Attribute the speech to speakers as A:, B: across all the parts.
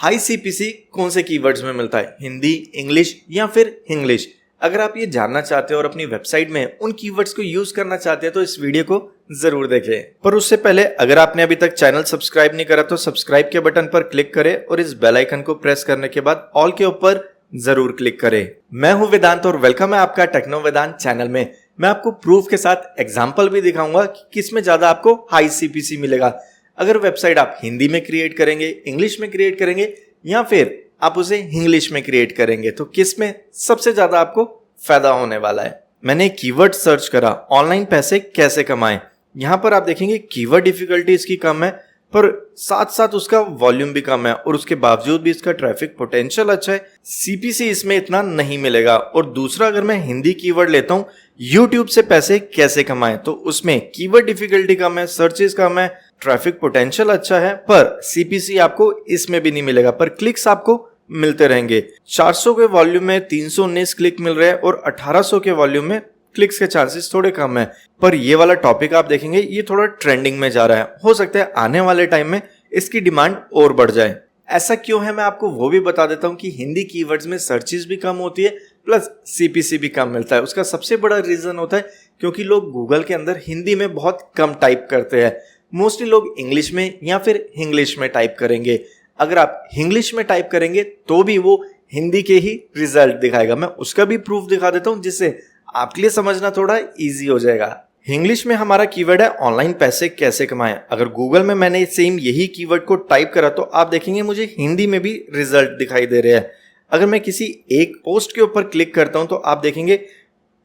A: High CPC कौन से keywords में मिलता है, हिंदी, इंग्लिश या फिर हिंग्लिश? अगर आप ये जानना चाहते हो और अपनी वेबसाइट में उन कीवर्ड्स को यूज करना चाहते हैं तो इस वीडियो को जरूर देखें। पर उससे पहले अगर आपने अभी तक चैनल सब्सक्राइब नहीं करा तो सब्सक्राइब के बटन पर क्लिक करें और इस बेल आइकन को प्रेस करने के बाद ऑल के ऊपर जरूर क्लिक करें। मैं हूं वेदांत और वेलकम है आपका टेक्नो वेदांत चैनल में। मैं आपको प्रूफ के साथ एग्जाम्पल भी दिखाऊंगा कि किसमें ज्यादा आपको हाई सीपीसी मिलेगा। अगर वेबसाइट आप हिंदी में क्रिएट करेंगे, इंग्लिश में क्रिएट करेंगे या फिर आप उसे इंग्लिश में क्रिएट करेंगे तो किस में सबसे ज्यादा आपको फायदा होने वाला है। मैंने कीवर्ड सर्च करा, ऑनलाइन पैसे कैसे कमाएं। यहाँ पर आप देखेंगे कीवर्ड डिफिकल्टी इसकी कम है पर साथ साथ उसका वॉल्यूम भी कम है और उसके बावजूद भी इसका ट्रैफिक पोटेंशियल अच्छा है। सीपीसी इसमें इतना नहीं मिलेगा। और दूसरा, अगर मैं हिंदी कीवर्ड लेता हूँ यूट्यूब से पैसे कैसे कमाएं, तो उसमें कीवर्ड डिफिकल्टी कम है, सर्चेस कम है, ट्रैफिक पोटेंशियल अच्छा है, पर सीपीसी आपको इसमें भी नहीं मिलेगा। पर क्लिक्स आपको मिलते रहेंगे। 400 के वॉल्यूम में 319 क्लिक मिल रहे हैं और 1800 के वॉल्यूम में क्लिक्स के चांसेस थोड़े कम है। पर ये वाला टॉपिक आप देखेंगे ये थोड़ा ट्रेंडिंग में जा रहा है। हो सकता है आने वाले टाइम में इसकी डिमांड और बढ़ जाए। ऐसा क्यों है मैं आपको वो भी बता देता हूँ कि हिंदी कीवर्ड्स में सर्चेस भी कम होती है प्लस सीपीसी भी कम मिलता है। उसका सबसे बड़ा रीजन होता है क्योंकि लोग गूगल के अंदर हिंदी में बहुत कम टाइप करते हैं। मोस्टली लोग इंग्लिश में या फिर इंग्लिश में टाइप करेंगे। अगर आप इंग्लिश में टाइप करेंगे तो भी वो हिंदी के ही रिजल्ट दिखाएगा। मैं उसका भी प्रूफ दिखा देता हूँ जिससे आपके लिए समझना थोड़ा इजी हो जाएगा। इंग्लिश में हमारा कीवर्ड है ऑनलाइन पैसे कैसे कमाएं। अगर गूगल में मैंने सेम यही कीवर्ड को टाइप करा तो आप देखेंगे मुझे हिंदी में भी रिजल्ट दिखाई दे रहे हैं। अगर मैं किसी एक पोस्ट के ऊपर क्लिक करता हूं तो आप देखेंगे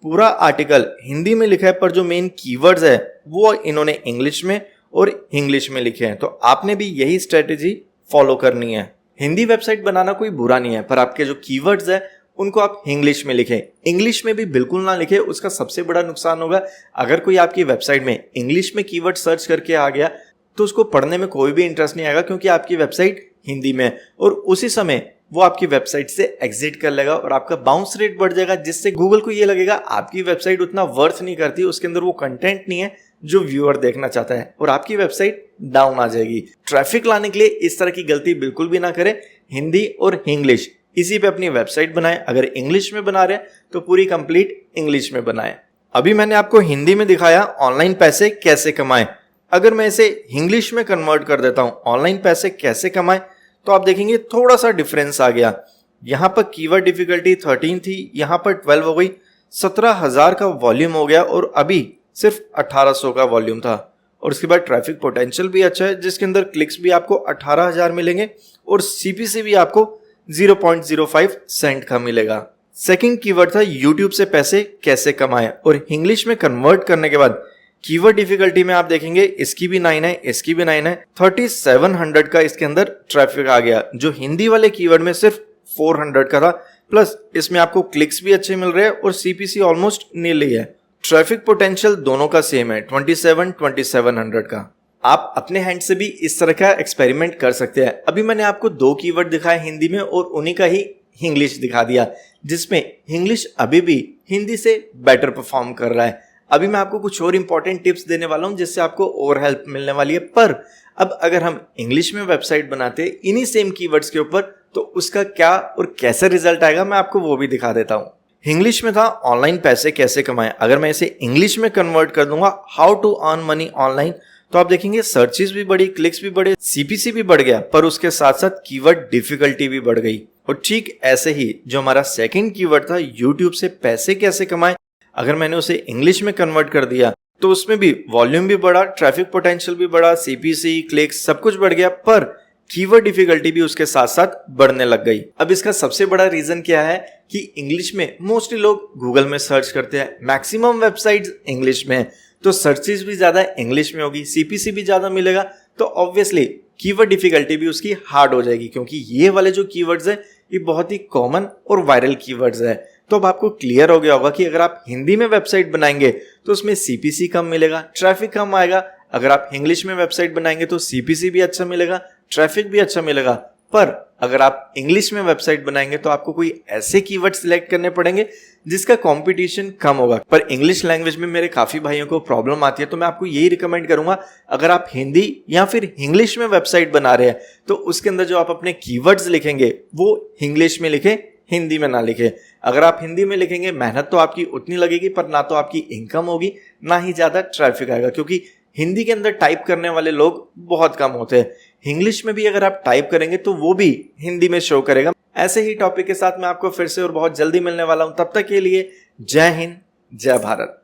A: पूरा आर्टिकल हिंदी में लिखा है पर जो मेन कीवर्ड्स है वो इन्होंने इंग्लिश में और इंग्लिश में लिखे हैं। तो आपने भी यही स्ट्रेटेजी फॉलो करनी है। हिंदी वेबसाइट बनाना कोई बुरा नहीं है पर आपके जो कीवर्ड्स है उनको आप इंग्लिश में लिखें। इंग्लिश में भी बिल्कुल ना लिखें, उसका सबसे बड़ा नुकसान होगा अगर कोई आपकी वेबसाइट में इंग्लिश में कीवर्ड सर्च करके आ गया तो उसको पढ़ने में कोई भी इंटरेस्ट नहीं आएगा क्योंकि आपकी वेबसाइट हिंदी में है और उसी समय वो आपकी वेबसाइट से एग्जिट कर लेगा और आपका बाउंस रेट बढ़ जाएगा जिससे गूगल को ये लगेगा आपकी वेबसाइट उतना वर्थ नहीं करती, उसके अंदर वो कंटेंट नहीं है जो व्यूअर देखना चाहता है और आपकी वेबसाइट डाउन आ जाएगी। ट्रैफिक लाने के लिए इस तरह की गलती बिल्कुल भी ना करें। हिंदी और इंग्लिश इसी पे अपनी वेबसाइट बनाएं। अगर इंग्लिश में बना रहे हैं तो पूरी कंप्लीट इंग्लिश में बनाएं। अभी मैंने आपको हिंदी में दिखाया ऑनलाइन पैसे कैसे कमाएं। अगर मैं इसे इंग्लिश में कन्वर्ट कर देता हूं ऑनलाइन पैसे कैसे कमाएं तो आप देखेंगे थोड़ा सा डिफरेंस आ गया। यहां पर कीवर्ड डिफिकल्टी 13 थी, यहां पर 12 हो गई, 17,000 का वॉल्यूम हो गया और अभी सिर्फ 1800 का वॉल्यूम था। और उसके बाद ट्रैफिक पोटेंशियल भी अच्छा है जिसके अंदर क्लिक्स भी आपको 18,000 मिलेंगे और सीपीसी भी आपको 0.05 सेंट का मिलेगा। सेकंड कीवर्ड था यूट्यूब से पैसे कैसे कमाएं और इंग्लिश में कन्वर्ट करने के बाद कीवर्ड डिफिकल्टी में आप देखेंगे इसकी भी 9 है, इसकी भी 9 है, 3700 का इसके अंदर ट्रैफिक आ गया जो हिंदी वाले कीवर्ड में सिर्फ 400 का था। प्लस इसमें आपको क्लिक्स भी अच्छे मिल रहे हैं और सीपीसी ऑलमोस्ट नील ही है। ट्रैफिक पोटेंशियल दोनों का सेम है, 2700 का। आप अपने हैंड से भी इस तरह का एक्सपेरिमेंट कर सकते हैं। अभी मैंने आपको 2 कीवर्ड दिखाए हिंदी में और उन्हीं का ही इंग्लिश दिखा दिया जिसमें इंग्लिश अभी भी हिंदी से बेटर परफॉर्म कर रहा है। अभी मैं आपको कुछ और इंपॉर्टेंट टिप्स देने वाला हूं जिससे आपको और हेल्प मिलने वाली है। पर अब अगर हम इंग्लिश में वेबसाइट बनाते हैं इन्हीं सेम कीवर्ड्स के ऊपर तो उसका क्या और कैसे रिजल्ट आएगा मैं आपको वो भी दिखा देता हूँ। इंग्लिश में था ऑनलाइन पैसे कैसे कमाएं। अगर मैं इसे इंग्लिश में कन्वर्ट कर दूंगा how to earn money online तो आप देखेंगे सर्चेस भी बढ़ी, क्लिक्स भी बढ़े, सीपीसी भी बढ़ गया पर उसके साथ साथ कीवर्ड डिफिकल्टी भी बढ़ गई। और ठीक ऐसे ही जो हमारा सेकंड कीवर्ड था यूट्यूब से पैसे कैसे कमाएं, अगर मैंने उसे इंग्लिश में कन्वर्ट कर दिया तो उसमें भी वॉल्यूम भी बढ़ा, ट्रैफिक पोटेंशियल भी बढ़ा, सीपीसी, क्लिक्स सब कुछ बढ़ गया पर कीवर्ड डिफिकल्टी भी उसके साथ साथ बढ़ने लग गई। अब इसका सबसे बड़ा रीजन क्या है कि इंग्लिश में मोस्टली लोग गूगल में सर्च करते हैं, मैक्सिमम वेबसाइट्स इंग्लिश में है तो सर्चेस भी ज्यादा इंग्लिश में होगी, सीपीसी भी ज्यादा मिलेगा तो ऑब्वियसली कीवर्ड डिफिकल्टी भी उसकी हार्ड हो जाएगी क्योंकि ये वाले जो कीवर्ड्स है ये बहुत ही कॉमन और वायरल कीवर्ड्स है। तो अब आपको क्लियर हो गया होगा कि अगर आप हिंदी में वेबसाइट बनाएंगे तो उसमें सीपीसी कम मिलेगा, ट्रैफिक कम आएगा। अगर आप इंग्लिश में वेबसाइट बनाएंगे तो सीपीसी भी अच्छा मिलेगा, ट्रैफिक भी अच्छा मिलेगा पर अगर आप इंग्लिश में वेबसाइट बनाएंगे तो आपको कोई ऐसे कीवर्ड सिलेक्ट करने पड़ेंगे जिसका कंपटीशन कम होगा। पर इंग्लिश लैंग्वेज में मेरे काफी भाइयों को प्रॉब्लम आती है, तो मैं आपको यही रिकमेंड करूंगा, अगर आप हिंदी या फिर इंग्लिश में वेबसाइट बना रहे हैं तो उसके अंदर जो आप अपने कीवर्ड्स लिखेंगे वो इंग्लिश में लिखें, हिंदी में ना लिखें। अगर आप हिंदी में लिखेंगे मेहनत तो आपकी उतनी लगेगी, पर ना तो आपकी इनकम होगी ना ही ज्यादा ट्रैफिक आएगा, क्योंकि हिंदी के अंदर टाइप करने वाले लोग बहुत कम होते हैं। इंग्लिश में भी अगर आप टाइप करेंगे तो वो भी हिंदी में शो करेगा। ऐसे ही टॉपिक के साथ मैं आपको फिर से और बहुत जल्दी मिलने वाला हूं। तब तक के लिए जय हिंद, जय भारत।